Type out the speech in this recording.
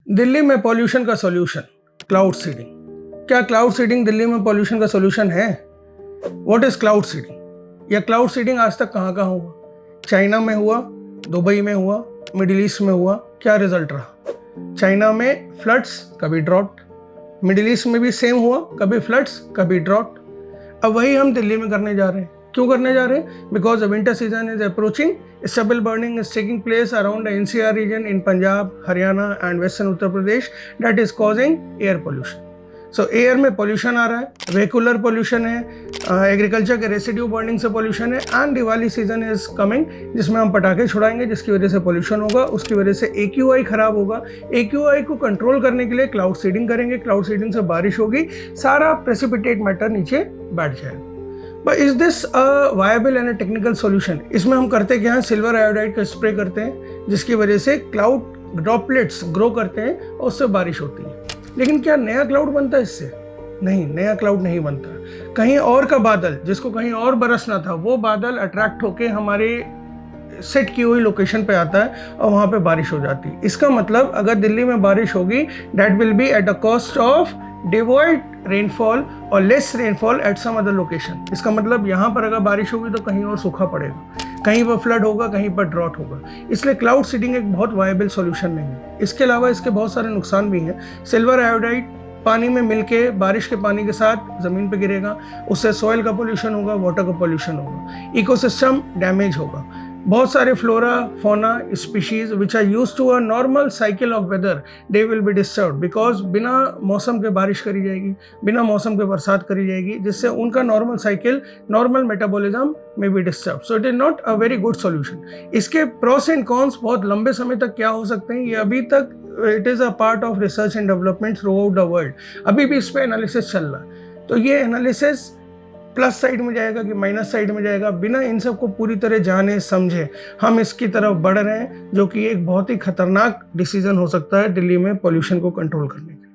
दिल्ली में पॉल्यूशन का solution cloud seeding. क्या क्लाउड सीडिंग दिल्ली में पॉल्यूशन का सॉल्यूशन है? What is cloud seeding? या क्लाउड सीडिंग आज तक कहाँ कहाँ हुआ? चाइना में हुआ, दुबई में हुआ, मिडिल ईस्ट में हुआ। क्या रिजल्ट रहा? चाइना में फ्लड्स, कभी ड्रॉट। मिडिल ईस्ट में भी सेम हुआ, कभी फ्लड्स कभी ड्रॉट। अब वही हम दिल्ली में करने जा रहे हैं। क्यों करने जा रहे हैं? Because the winter season is approaching. Stubble burning is taking place around the NCR region in Punjab, Haryana and Western Uttar Pradesh that is causing air pollution. So air में पोल्यूशन आ रहा है, वेहिकुलर पोल्यूशन है, agriculture के residue burning से pollution है, and Diwali season is coming जिसमें हम पटाखे छुड़ाएंगे जिसकी वजह से पोल्यूशन होगा, उसकी वजह से AQI खराब होगा। AQI को कंट्रोल करने के लिए क्लाउड सीडिंग करेंगे, क्लाउड सीडिंग से बारिश होगी, सारा प्रेसिपिटेट मैटर नीचे बैठ जाएगा। But is this a viable and technical solution? इसमें हम करते क्या है, सिल्वर आयोडाइड का स्प्रे करते हैं जिसकी वजह से क्लाउड ड्रॉपलेट्स ग्रो करते हैं और उससे बारिश होती है। लेकिन क्या नया क्लाउड बनता है इससे? नहीं, नया क्लाउड नहीं बनता। कहीं और का बादल जिसको कहीं और बरसना था वो बादल अट्रैक्ट होके हमारे सेट की हुई लोकेशन पे आता है और वहाँ पे बारिश हो जाती है। इसका मतलब अगर दिल्ली में बारिश होगी that will be at the cost of devoid rainfall और less rainfall at some other location. इसका मतलब यहाँ पर अगर बारिश होगी तो कहीं और सूखा पड़ेगा, कहीं पर फ्लड होगा, कहीं पर ड्रॉट होगा। इसलिए क्लाउड सीडिंग एक बहुत वायबल सॉल्यूशन नहीं है। इसके अलावा इसके बहुत सारे नुकसान भी हैं। सिल्वर आयोडाइड पानी में मिलके बारिश के पानी के साथ ज़मीन पे गिरेगा, उससे सॉइल का पोल्यूशन होगा, वाटर का पोल्यूशन होगा, इकोसिस्टम डैमेज होगा। बहुत सारे flora fauna species which are use to a normal cycle of weather they will be disturb because बिना मौसम के बारिश करी जाएगी, बिना मौसम के बरसात करी जाएगी, जिससे उनका नॉर्मल साइकिल, नॉर्मल मेटाबॉलिज्म में be disturb. So it is not a very good solution. इसके प्रोस एंड कॉन्स बहुत लंबे समय तक क्या हो सकते हैं, ये अभी तक it is a part of research and development through out the world. अभी भी इस पर एनालिसिस चल रहा है। तो ये एनालिसिस प्लस साइड में जाएगा कि माइनस साइड में जाएगा, बिना इन सब को पूरी तरह जाने समझे हम इसकी तरफ बढ़ रहे हैं, जो कि एक बहुत ही खतरनाक डिसीजन हो सकता है दिल्ली में पोल्यूशन को कंट्रोल करने का।